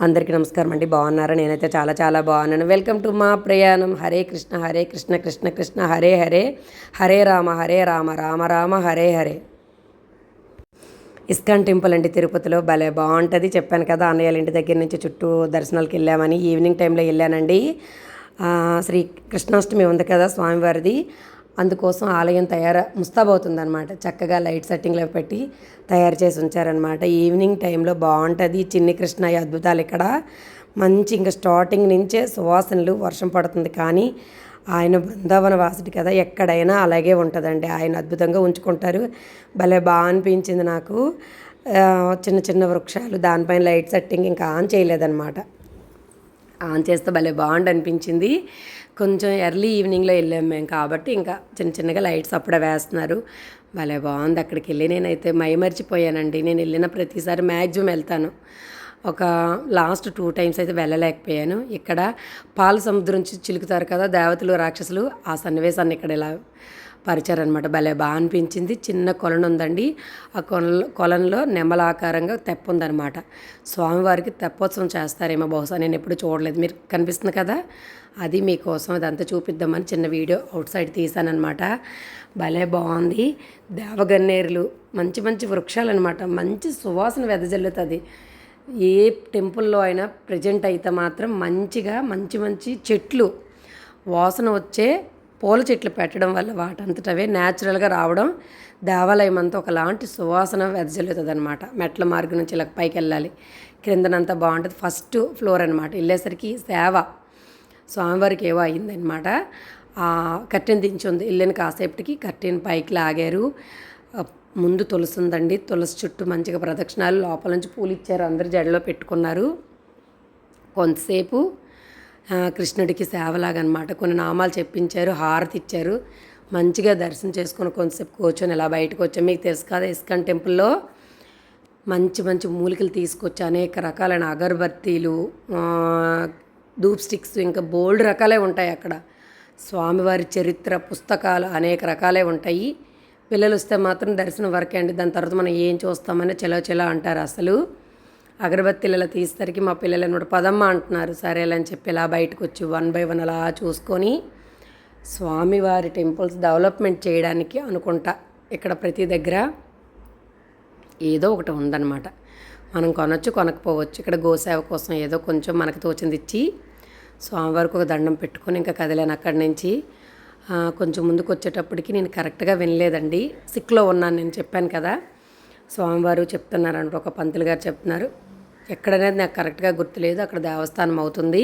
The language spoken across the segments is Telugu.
అందరికీ నమస్కారం అండి. బాగున్నారా? నేనైతే చాలా చాలా బాగున్నాను. వెల్కమ్ టు మా ప్రయాణం. హరే కృష్ణ కృష్ణ కృష్ణ హరే హరే, హరే రామ రామ రామ హరే హరే. ఇస్కాన్ టెంపుల్ అండి తిరుపతిలో. భలే బాగుంటుంది. చెప్పాను కదా అన్నయ్యల ఇంటి దగ్గర నుంచి చుట్టూ దర్శనాలకు వెళ్ళామని. ఈవినింగ్ టైంలో వెళ్ళానండి. శ్రీ కృష్ణాష్టమి ఉంది కదా స్వామివారిది, అందుకోసం ఆలయం ముస్తాబవుతుందన్నమాట. చక్కగా లైట్ సెట్టింగ్లో పెట్టి తయారు చేసి ఉంచారనమాట. ఈవినింగ్ టైంలో బాగుంటుంది. చిన్ని కృష్ణ అద్భుతాలు ఇక్కడ మంచి, ఇంకా స్టార్టింగ్ నుంచే సువాసనలు. వర్షం పడుతుంది కానీ ఆయన బృందావన వాసుడు కదా, ఎక్కడైనా అలాగే ఉంటుందండి. ఆయన అద్భుతంగా ఉంచుకుంటారు. భలే బాగా అనిపించింది నాకు. చిన్న చిన్న వృక్షాలు, దానిపైన లైట్ సెట్టింగ్ ఇంకా ఆన్ చేయలేదన్నమాట. ఆన్ చేస్తే భలే బాగుండి అనిపించింది. కొంచెం ఎర్లీ ఈవినింగ్లో వెళ్ళాము మేము కాబట్టి ఇంకా చిన్న చిన్నగా లైట్స్ అప్పుడే వేస్తున్నారు. భలే బాగుంది. అక్కడికి వెళ్ళి నేనైతే మైమర్చిపోయానండి. నేను వెళ్ళిన ప్రతిసారి మ్యాక్సిమం వెళ్తాను. ఒక లాస్ట్ 2 టైమ్స్ అయితే వెళ్ళలేకపోయాను. ఇక్కడ పాల సముద్రం చిలుకుతారు కదా దేవతలు రాక్షసులు, ఆ సన్నివేశాన్ని ఇక్కడ ఇలా పరిచారనమాట. భలే బాగా అనిపించింది. చిన్న కొలను ఉందండి. ఆ కొలంలో నెమల ఆకారంగా తెప్ప ఉందనమాట. స్వామివారికి తెప్పోత్సవం చేస్తారేమో బహుశా, నేను ఎప్పుడు చూడలేదు. మీరు కనిపిస్తుంది కదా, అది మీకోసం అదంతా చూపిద్దామని చిన్న వీడియో అవుట్ సైడ్ తీసానమాట. భలే బాగుంది. దేవగన్నేరులు, మంచి మంచి వృక్షాలు అనమాట. మంచి సువాసన వెదజల్లుతుంది. ఏ టెంపుల్లో అయినా ప్రజెంట్ అయితే మాత్రం మంచిగా మంచి మంచి చెట్లు, వాసన వచ్చే పూల చెట్లు పెట్టడం వల్ల వాటంతటవే న్యాచురల్గా రావడం, దేవాలయం అంతా ఒకలాంటి సువాసన వెదజల్లుతుంది అనమాట. మెట్ల మార్గం నుంచి ఇలా పైకి వెళ్ళాలి. క్రిందనంతా బాగుంటుంది. ఫస్ట్ ఫ్లోర్ అనమాట. వెళ్ళేసరికి సేవ స్వామివారికి ఏవో అయిందనమాట. కర్టెన్ దించుంది. వెళ్ళిన కాసేపటికి కర్టెన్ పైకి లాగారు. ముందు తులసి ఉందండి. తులసి చుట్టూ మంచిగా ప్రదక్షిణాలు, లోపల నుంచి పూలు ఇచ్చారు. అందరు జడలో పెట్టుకున్నారు. కొంతసేపు కృష్ణుడికి సేవలాగనమాట. కొన్ని నామాలు చెప్పించారు, హారతి ఇచ్చారు. మంచిగా దర్శనం చేసుకుని కొంతసేపు కూర్చొని ఇలా బయటకు వచ్చాం. మీకు తెలుసు కదా ఇస్కాన్ టెంపుల్లో మంచి మంచి మూలికలు తీసుకొచ్చి అనేక రకాలైన అగరబత్తీలు, ధూప్ స్టిక్స్, ఇంకా బోల్డ్ రకాలే ఉంటాయి అక్కడ. స్వామివారి చరిత్ర పుస్తకాలు అనేక రకాలే ఉంటాయి. పిల్లలు వస్తే మాత్రం దర్శనం వరకే అండి. దాని తర్వాత మనం ఏం చూస్తామని చెలో అంటారు. అసలు అగరబత్తీలు ఇలా తీసేసరికి మా పిల్లలు కూడా పదమ్మ అంటున్నారు. సరేలని చెప్పి ఇలా బయటకు వచ్చి 1 by 1 అలా చూసుకొని, స్వామివారి టెంపుల్స్ డెవలప్మెంట్ చేయడానికి అనుకుంటా ఇక్కడ ప్రతి దగ్గర ఏదో ఒకటి ఉందన్నమాట. మనం కొనొచ్చు, కొనకపోవచ్చు. ఇక్కడ గోసేవ కోసం ఏదో కొంచెం మనకు తోచింది ఇచ్చి స్వామివారికి ఒక దండం పెట్టుకొని ఇంకా కదిలాను అక్కడి నుంచి. కొంచెం ముందుకు వచ్చేటప్పటికి నేను కరెక్ట్గా వినలేదండి. సిక్లో ఉన్నాను, నేను చెప్పాను కదా. స్వామివారు చెప్తున్నారంట, ఒక పంతులు గారు చెప్తున్నారు. ఎక్కడనేది నాకు కరెక్ట్గా గుర్తులేదు. అక్కడ దేవస్థానం అవుతుంది,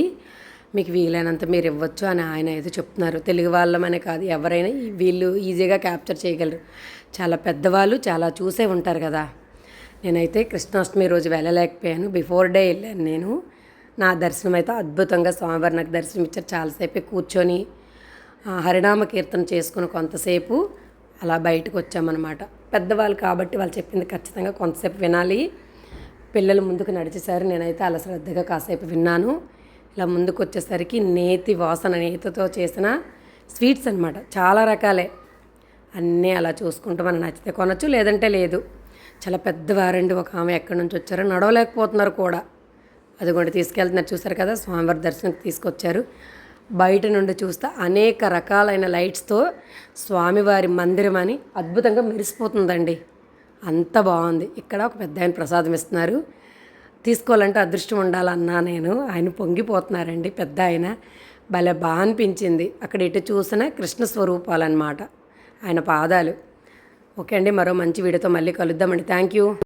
మీకు వీలైనంత మీరు ఇవ్వచ్చు అని ఆయన ఏదో చెప్తున్నారు. తెలుగు వాళ్ళమనే కాదు, ఎవరైనా వీళ్ళు ఈజీగా క్యాప్చర్ చేయగలరు. చాలా పెద్దవాళ్ళు చాలా చూసే ఉంటారు కదా. నేనైతే కృష్ణాష్టమి రోజు వెళ్ళలేకపోయాను. బిఫోర్ డే వెళ్ళాను నేను. నా దర్శనం అయితే అద్భుతంగా స్వామివారు నాకు దర్శనం ఇచ్చారు. చాలాసేపు కూర్చొని హరినామ కీర్తన చేసుకుని కొంతసేపు అలా బయటకు వచ్చామన్నమాట. పెద్దవాళ్ళు కాబట్టి వాళ్ళు చెప్పింది ఖచ్చితంగా కొంతసేపు వినాలి. పిల్లలు ముందుకు నడిచేసారు. నేనైతే అలా శ్రద్ధగా కాసేపు విన్నాను. ఇలా ముందుకు వచ్చేసరికి నేతి వాసన, నేతితో చేసిన స్వీట్స్ అనమాట. చాలా రకాలే. అన్నీ అలా చూసుకుంటూ మనం నచ్చితే కొనచ్చు, లేదంటే లేదు. చాలా పెద్దవారండి. ఒక ఆమె ఎక్కడి నుంచి వచ్చారో నడవలేకపోతున్నారు కూడా. అది కూడా తీసుకెళ్తున్నారు. చూసారు కదా, స్వామివారి దర్శనానికి తీసుకొచ్చారు. బయట నుండి చూస్తే అనేక రకాలైన లైట్స్తో స్వామివారి మందిరం అని అద్భుతంగా మెరిసిపోతుందండి. అంత బాగుంది. ఇక్కడ ఒక పెద్ద ఆయన ప్రసాదం ఇస్తున్నారు. తీసుకోవాలంటే అదృష్టం ఉండాలన్నా నేను. ఆయన పొంగిపోతున్నారండి పెద్ద ఆయన. భలే బాగా అనిపించింది. అక్కడ ఎటు చూసినా కృష్ణ స్వరూపాలన్నమాట, ఆయన పాదాలు. ఓకే అండి, మరో మంచి వీడియోతో మళ్ళీ కలుద్దామండి. Thank you.